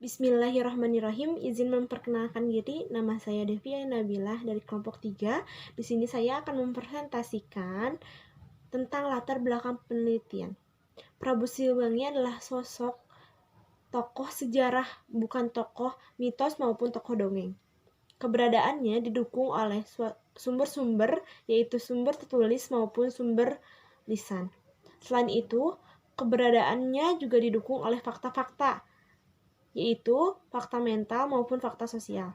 Bismillahirrahmanirrahim. Izin memperkenalkan diri, nama saya Devia Nabilah dari kelompok 3. Di sini saya akan mempresentasikan tentang latar belakang penelitian. Prabu Siliwangi adalah sosok tokoh sejarah, bukan tokoh mitos maupun tokoh dongeng. Keberadaannya didukung oleh sumber-sumber, yaitu sumber tertulis maupun sumber lisan. Selain itu, keberadaannya juga didukung oleh fakta-fakta, yaitu fakta mental maupun fakta sosial.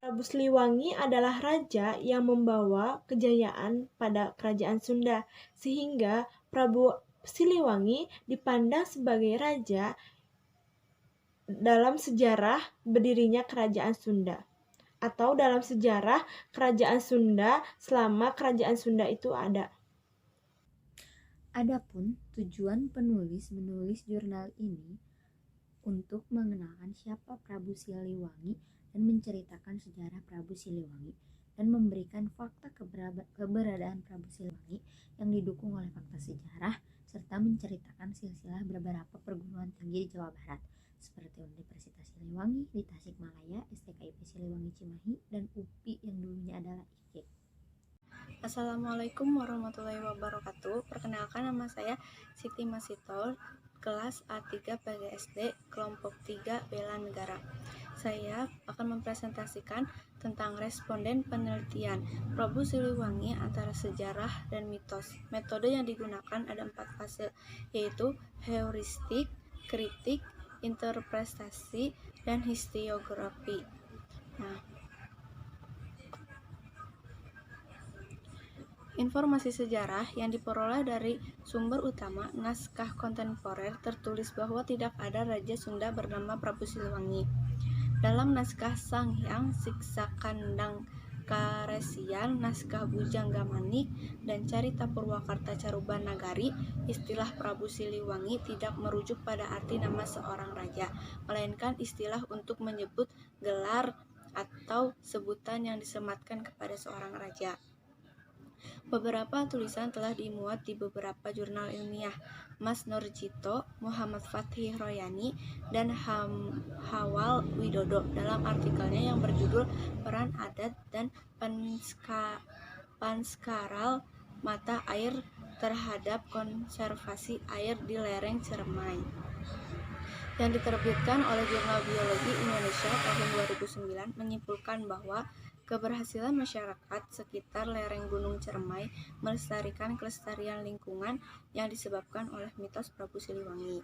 Prabu Siliwangi adalah raja yang membawa kejayaan pada kerajaan Sunda, sehingga Prabu Siliwangi dipandang sebagai raja dalam sejarah berdirinya kerajaan Sunda, atau dalam sejarah kerajaan Sunda selama kerajaan Sunda itu ada. Adapun tujuan penulis menulis jurnal ini untuk mengenalkan siapa Prabu Siliwangi dan menceritakan sejarah Prabu Siliwangi dan memberikan fakta keberadaan Prabu Siliwangi yang didukung oleh fakta sejarah serta menceritakan silsilah beberapa perguruan tinggi di Jawa Barat seperti Universitas Siliwangi di Tasikmalaya, STKIP Siliwangi Cimahi, dan UPI yang dulunya adalah IK. Assalamualaikum warahmatullahi wabarakatuh. Perkenalkan, nama saya Siti Masitol, kelas A3 PGSD, kelompok 3 Bela Negara. Saya akan mempresentasikan tentang responden penelitian Prabu Siliwangi antara sejarah dan mitos. Metode yang digunakan ada 4 fase, yaitu heuristik, kritik, interpretasi, dan historiografi. Informasi sejarah yang diperoleh dari sumber utama naskah kontemporer tertulis bahwa tidak ada Raja Sunda bernama Prabu Siliwangi. Dalam naskah Sang Hyang Siksa Kandang Karesian, naskah Bujangga Manik, dan Carita Purwakarta Caruban Nagari, istilah Prabu Siliwangi tidak merujuk pada arti nama seorang raja, melainkan istilah untuk menyebut gelar atau sebutan yang disematkan kepada seorang raja. Beberapa tulisan telah dimuat di beberapa jurnal ilmiah. Mas Nurjito, Muhammad Fathih Royani, dan Hawal Widodo dalam artikelnya yang berjudul Peran Adat dan Panskaral Mata Air terhadap Konservasi Air di Lereng Ciremai, yang diterbitkan oleh Jurnal Biologi Indonesia tahun 2009, menyimpulkan bahwa keberhasilan masyarakat sekitar lereng Gunung Ciremai melestarikan kelestarian lingkungan yang disebabkan oleh mitos Prabu Siliwangi.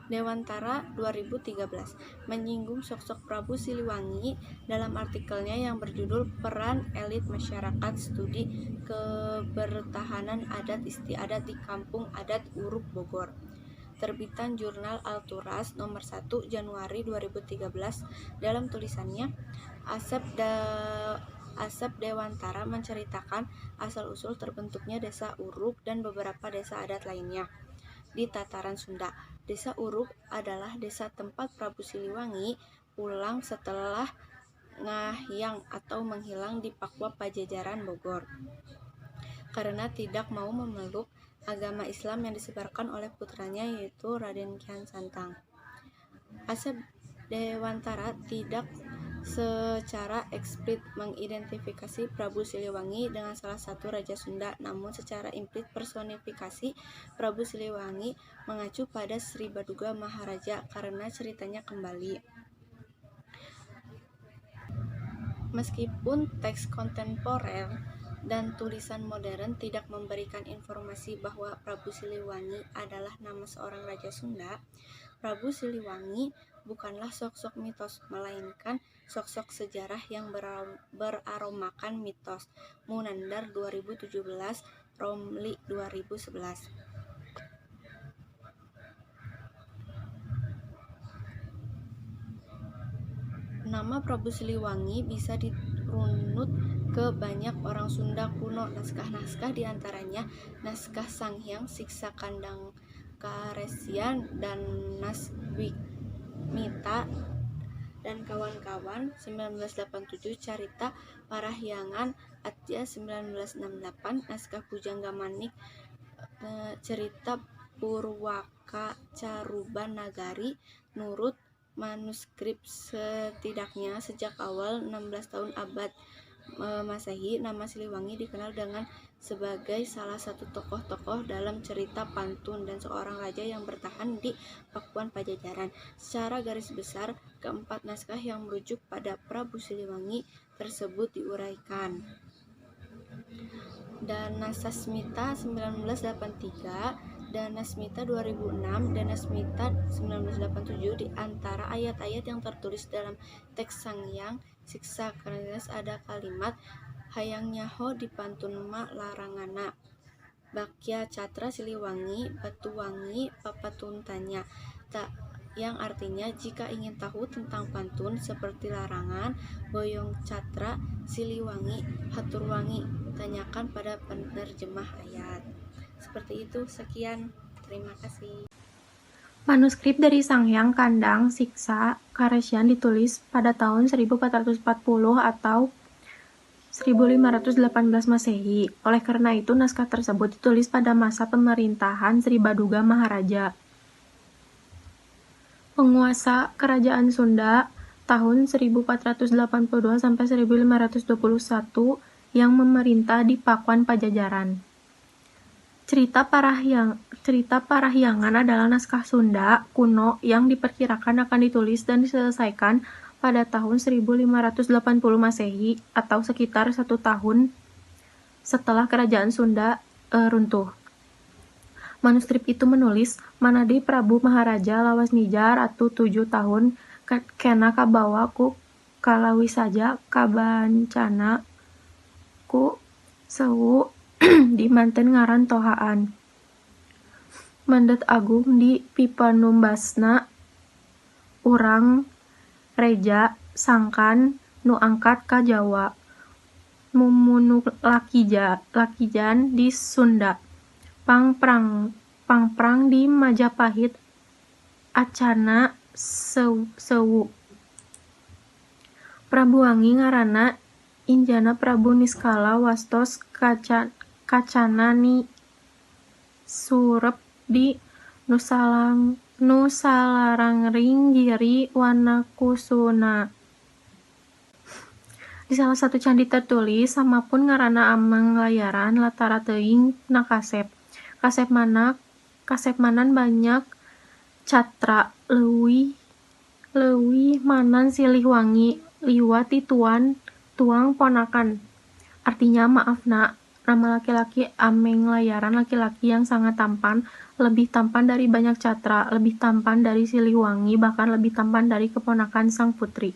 Dewantara 2013 menyinggung sosok Prabu Siliwangi dalam artikelnya yang berjudul Peran Elit Masyarakat Studi Kebertahanan Adat Istiadat di Kampung Adat Uruk Bogor, terbitan Jurnal Alturas nomor 1 Januari 2013. Dalam tulisannya, Asep Dewantara menceritakan asal-usul terbentuknya Desa Uruk dan beberapa desa adat lainnya di tataran Sunda. Desa Uruk adalah desa tempat Prabu Siliwangi pulang setelah ngahyang atau menghilang di Pakwa Pajajaran Bogor karena tidak mau memeluk agama Islam yang disebarkan oleh putranya, yaitu Raden Kian Santang. Asep Dewantara tidak secara eksplisit mengidentifikasi Prabu Siliwangi dengan salah satu raja Sunda, namun secara implisit personifikasi Prabu Siliwangi mengacu pada Sri Baduga Maharaja karena ceritanya kembali. Meskipun teks kontemporer dan tulisan modern tidak memberikan informasi bahwa Prabu Siliwangi adalah nama seorang raja Sunda, Prabu Siliwangi bukanlah sosok mitos, melainkan sosok sejarah yang beraromakan mitos. Munandar 2017, Romli 2011. Nama Prabu Siliwangi bisa dirunut ke banyak orang Sunda kuno. Naskah-naskah diantaranya naskah Sang Hyang Siksa Kandang Karesian dan Naswimita dan kawan-kawan 1987, Carita Parahyangan Atja 1968, naskah Bujangga Manik, cerita Purwaka Caruban Nagari. Menurut manuskrip setidaknya sejak awal 16 tahun abad Masehi, nama Siliwangi dikenal dengan sebagai salah satu tokoh-tokoh dalam cerita pantun dan seorang raja yang bertahan di Pakuan Pajajaran. Secara garis besar, keempat naskah yang merujuk pada Prabu Siliwangi tersebut diuraikan. Danasasmita 1983, Danasmita 2006, Danasmita 1987. Di antara ayat-ayat yang tertulis dalam teks Sangyang Siksa Karnes ada kalimat hayang nyaho dipantun ma larangana Bakya Catra Siliwangi Batuwangi Papatuntanya, yang artinya jika ingin tahu tentang pantun seperti larangan Boyong Catra Siliwangi Haturwangi, tanyakan pada penerjemah ayat. Seperti itu, sekian, terima kasih. Manuskrip dari Sangyang Kandang Siksa Karesyan ditulis pada tahun 1440 atau 1518 Masehi. Oleh karena itu, naskah tersebut ditulis pada masa pemerintahan Sri Baduga Maharaja, penguasa Kerajaan Sunda tahun 1482 sampai 1521 yang memerintah di Pakuan Pajajaran. Cerita Parahyangan adalah naskah Sunda kuno yang diperkirakan akan ditulis dan diselesaikan pada tahun 1580 Masehi atau sekitar 1 tahun setelah Kerajaan Sunda runtuh. Manuskrip itu menulis, Manadi Prabu Maharaja lawas nija ratu 7 tahun kena kabawa ku kalawi saja kabancana ku sewu di manten ngaran tohaan. Mandat agung di pipanumbasna urang reja sangkan nu angkat ka Jawa. Mumunu lakijan di Sunda. Pangprang di Majapahit acana sewu. Prabu Wangi ngaranna Injana Prabu Niskala wastos kacana ni surep di Nusalarangring Giri Wanakusuna. Di salah satu candi tertulis samapun ngaranna Amang Layaran latara teuing na kasep. Kasep manan banyak catra leuwih manan silih wangi liwat tuang ponakan. Artinya maaf nak, nama laki-laki Ameng Layaran laki-laki yang sangat tampan, lebih tampan dari banyak catra, lebih tampan dari Siliwangi, bahkan lebih tampan dari keponakan sang putri.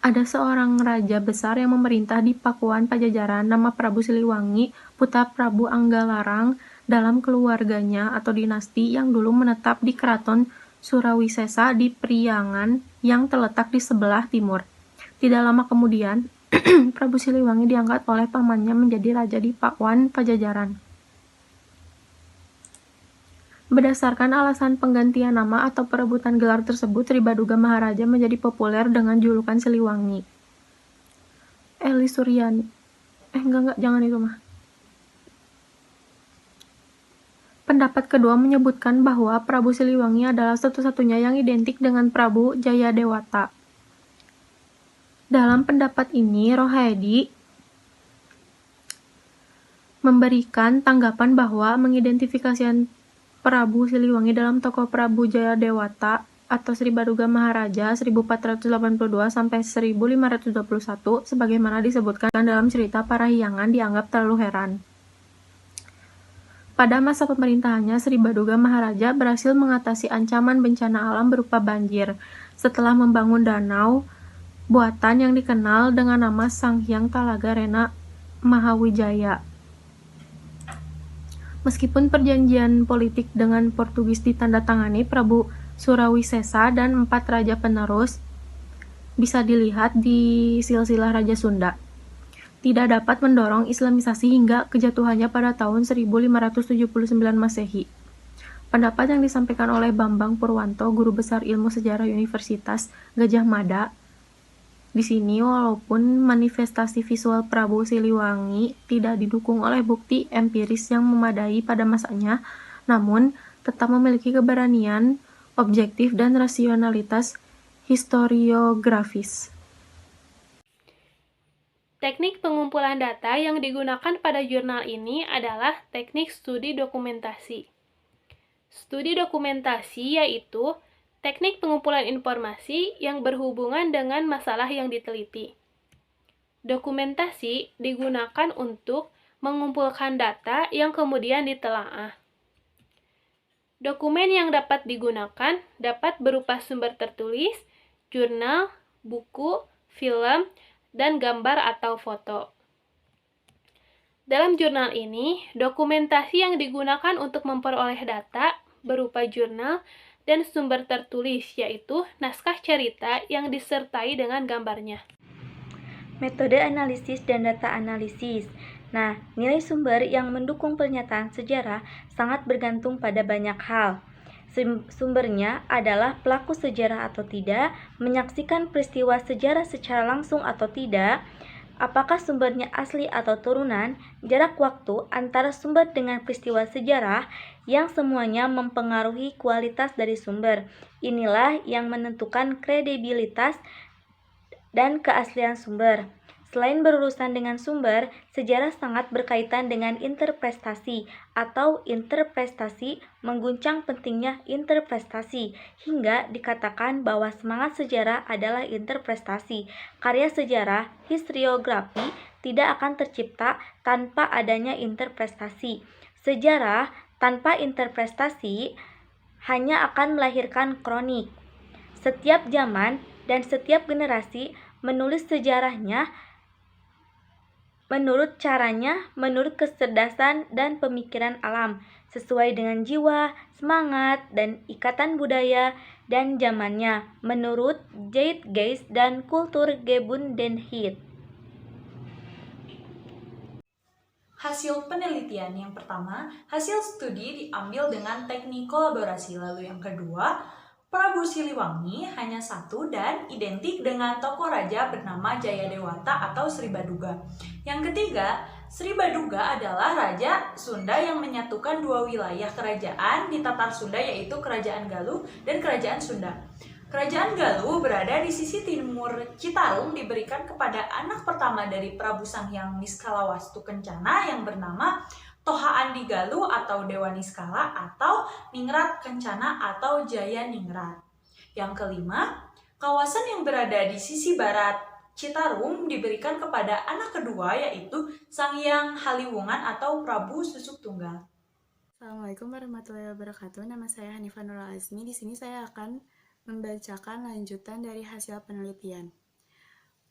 Ada seorang raja besar yang memerintah di Pakuan Pajajaran, nama Prabu Siliwangi, putra Prabu Anggalarang, dalam keluarganya atau dinasti yang dulu menetap di Keraton Surawisesa di Priangan yang terletak di sebelah timur. Tidak lama kemudian, Prabu Siliwangi diangkat oleh pamannya menjadi raja di Pakuan Pajajaran. Berdasarkan alasan penggantian nama atau perebutan gelar tersebut, Sri Baduga Maharaja menjadi populer dengan julukan Siliwangi. Eli Suryani. Enggak, jangan itu mah. Pendapat kedua menyebutkan bahwa Prabu Siliwangi adalah satu-satunya yang identik dengan Prabu Jayadewata. Dalam pendapat ini, Rohaedi memberikan tanggapan bahwa mengidentifikasikan Prabu Siliwangi dalam tokoh Prabu Jayadewata atau Sri Baduga Maharaja 1482 sampai 1521 sebagaimana disebutkan dalam cerita Parahyangan dianggap terlalu heran. Pada masa pemerintahannya, Sri Baduga Maharaja berhasil mengatasi ancaman bencana alam berupa banjir setelah membangun danau buatan yang dikenal dengan nama Sanghyang Talaga Rena Mahawijaya. Meskipun perjanjian politik dengan Portugis ditandatangani Prabu Surawisesa dan 4 raja penerus bisa dilihat di silsilah Raja Sunda, tidak dapat mendorong Islamisasi hingga kejatuhannya pada tahun 1579 Masehi. Pendapat yang disampaikan oleh Bambang Purwanto, guru besar ilmu sejarah Universitas Gajah Mada, Di sini, walaupun manifestasi visual Prabu Siliwangi tidak didukung oleh bukti empiris yang memadai pada masanya, namun tetap memiliki keberanian, objektif, dan rasionalitas historiografis. Teknik pengumpulan data yang digunakan pada jurnal ini adalah teknik studi dokumentasi. Studi dokumentasi yaitu teknik pengumpulan informasi yang berhubungan dengan masalah yang diteliti. Dokumentasi digunakan untuk mengumpulkan data yang kemudian ditelaah. Dokumen yang dapat digunakan dapat berupa sumber tertulis, jurnal, buku, film, dan gambar atau foto. Dalam jurnal ini, dokumentasi yang digunakan untuk memperoleh data berupa jurnal dan sumber tertulis, yaitu naskah cerita yang disertai dengan gambarnya. Metode analisis dan data analisis. Nah, nilai sumber yang mendukung pernyataan sejarah sangat bergantung pada banyak hal. Sumbernya adalah pelaku sejarah atau tidak, menyaksikan peristiwa sejarah secara langsung atau tidak, apakah sumbernya asli atau turunan, jarak waktu antara sumber dengan peristiwa sejarah, yang semuanya mempengaruhi kualitas dari sumber. Inilah yang menentukan kredibilitas dan keaslian sumber. Selain berurusan dengan sumber, sejarah sangat berkaitan dengan interpretasi atau interpretasi mengguncang pentingnya interpretasi, hingga dikatakan bahwa semangat sejarah adalah interpretasi. Karya sejarah, historiografi, tidak akan tercipta tanpa adanya interpretasi. Sejarah tanpa interpretasi hanya akan melahirkan kronik. Setiap zaman dan setiap generasi menulis sejarahnya menurut caranya, menurut kecerdasan dan pemikiran alam, sesuai dengan jiwa, semangat, dan ikatan budaya dan zamannya, menurut Zeitgeist dan Kulturgebundenheit. Hasil penelitian yang pertama, hasil studi diambil dengan teknik kolaborasi. Lalu yang kedua, Prabu Siliwangi hanya satu dan identik dengan tokoh raja bernama Jayadewata atau Sri Baduga. Yang ketiga, Sri Baduga adalah raja Sunda yang menyatukan dua wilayah kerajaan di Tatar Sunda, yaitu Kerajaan Galuh dan Kerajaan Sunda. Kerajaan Galuh berada di sisi timur Citarum, diberikan kepada anak pertama dari Prabu Sanghyang Niskalawastu Kencana yang bernama Toha Andi Galuh atau Dewa Niskala atau Ningrat Kencana atau Jaya Ningrat. Yang kelima, kawasan yang berada di sisi barat Citarum diberikan kepada anak kedua yaitu Sanghyang Haliwungan atau Prabu Susuk Tunggal. Assalamualaikum warahmatullahi wabarakatuh. Nama saya Hanifah Nurul Azmi. Di sini saya akan membacakan lanjutan dari hasil penelitian.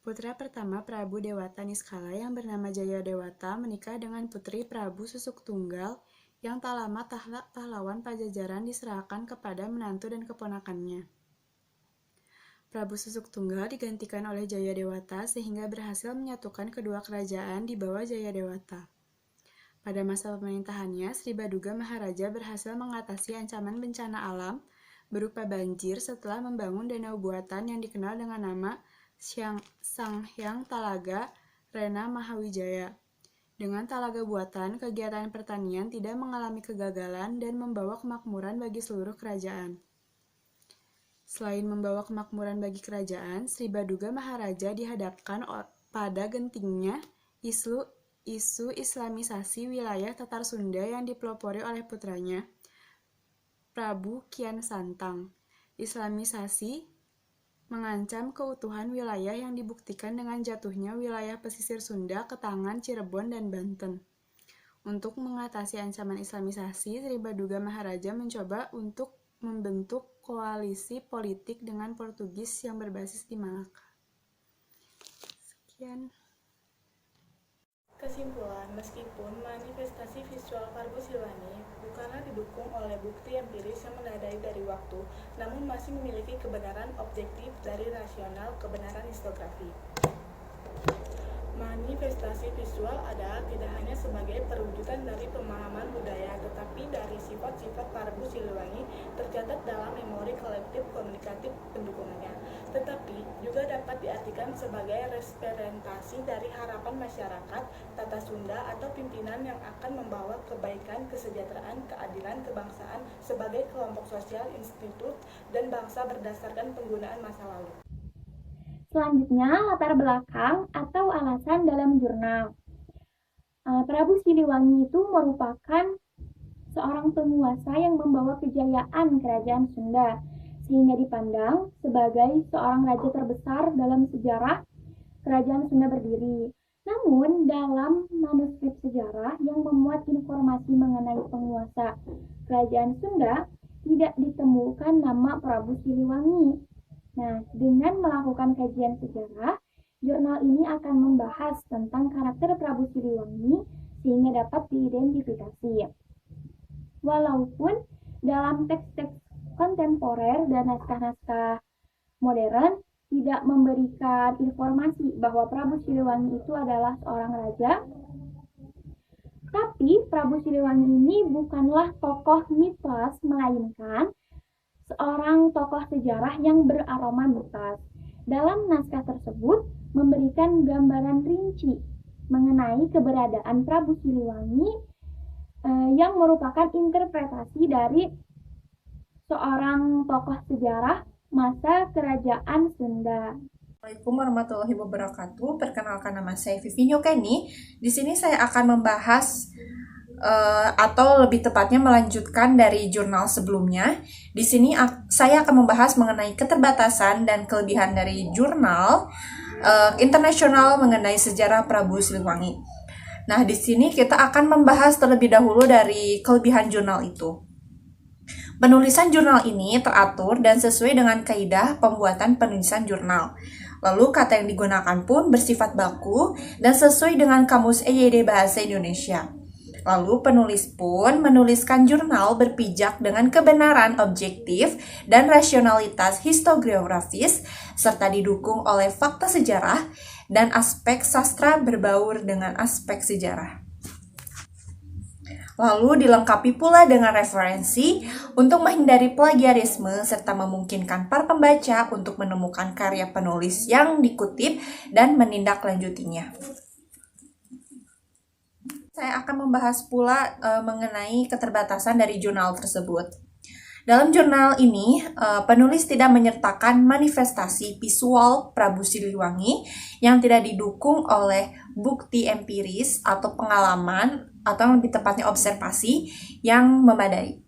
Putra pertama Prabu Dewata Niskala yang bernama Jayadewata menikah dengan putri Prabu Susuk Tunggal yang tak lama pahlawan Pajajaran diserahkan kepada menantu dan keponakannya. Prabu Susuk Tunggal digantikan oleh Jayadewata sehingga berhasil menyatukan kedua kerajaan di bawah Jayadewata. Pada masa pemerintahannya, Sri Baduga Maharaja berhasil mengatasi ancaman bencana alam berupa banjir setelah membangun danau buatan yang dikenal dengan nama Sanghyang Talaga Rena Mahawijaya. Dengan talaga buatan, kegiatan pertanian tidak mengalami kegagalan dan membawa kemakmuran bagi seluruh kerajaan. Selain membawa kemakmuran bagi kerajaan, Sri Baduga Maharaja dihadapkan pada gentingnya isu islamisasi wilayah Tatar Sunda yang dipelopori oleh putranya, Prabu Kian Santang. Islamisasi mengancam keutuhan wilayah yang dibuktikan dengan jatuhnya wilayah pesisir Sunda ke tangan Cirebon dan Banten. Untuk mengatasi ancaman islamisasi, Sri Baduga Maharaja mencoba untuk membentuk koalisi politik dengan Portugis yang berbasis di Malaka. Sekian. Kesimpulan, meskipun manifestasi visual Prabu Siliwangi bukanlah didukung oleh bukti empiris yang memadai dari waktu, namun masih memiliki kebenaran objektif dari rasional kebenaran historiografi. Manifestasi visual adalah tidak hanya sebagai perwujudan dari pemahaman budaya, tetapi dari sifat-sifat Prabu Siliwangi tercatat dalam memori kolektif komunikatif pendukungnya. tetapi juga dapat diartikan sebagai representasi dari harapan masyarakat, tata Sunda atau pimpinan yang akan membawa kebaikan, kesejahteraan, keadilan, kebangsaan sebagai kelompok sosial, institut, dan bangsa berdasarkan penggunaan masa lalu. Selanjutnya, latar belakang atau alasan dalam jurnal. Prabu Siliwangi itu merupakan seorang penguasa yang membawa kejayaan kerajaan Sunda, sehingga dipandang sebagai seorang raja terbesar dalam sejarah kerajaan Sunda berdiri. Namun, dalam manuskrip sejarah yang memuat informasi mengenai penguasa kerajaan Sunda, tidak ditemukan nama Prabu Siliwangi. Nah, dengan melakukan kajian sejarah, jurnal ini akan membahas tentang karakter Prabu Siliwangi sehingga dapat diidentifikasi. Walaupun dalam teks-teks kontemporer dan naskah-naskah modern tidak memberikan informasi bahwa Prabu Siliwangi itu adalah seorang raja, tapi Prabu Siliwangi ini bukanlah tokoh mitos, melainkan seorang tokoh sejarah yang beraroma mitos. Dalam naskah tersebut memberikan gambaran rinci mengenai keberadaan Prabu Siliwangi yang merupakan interpretasi dari seorang tokoh sejarah masa kerajaan Sunda. Assalamualaikum warahmatullahi wabarakatuh. Perkenalkan, nama saya Vivi Nyokeni. Di sini saya akan membahas atau lebih tepatnya melanjutkan dari jurnal sebelumnya. Di sini saya akan membahas mengenai keterbatasan dan kelebihan dari jurnal internasional mengenai sejarah Prabu Siliwangi. Nah, di sini kita akan membahas terlebih dahulu dari kelebihan jurnal itu. Penulisan jurnal ini teratur dan sesuai dengan kaidah pembuatan penulisan jurnal. Lalu kata yang digunakan pun bersifat baku dan sesuai dengan Kamus EYD Bahasa Indonesia. Lalu penulis pun menuliskan jurnal berpijak dengan kebenaran objektif dan rasionalitas historiografis serta didukung oleh fakta sejarah dan aspek sastra berbaur dengan aspek sejarah. Lalu dilengkapi pula dengan referensi untuk menghindari plagiarisme serta memungkinkan para pembaca untuk menemukan karya penulis yang dikutip dan menindaklanjutinya. Saya akan membahas pula mengenai keterbatasan dari jurnal tersebut. Dalam jurnal ini, penulis tidak menyertakan manifestasi visual Prabu Siliwangi yang tidak didukung oleh bukti empiris atau pengalaman atau lebih tepatnya observasi yang memadai.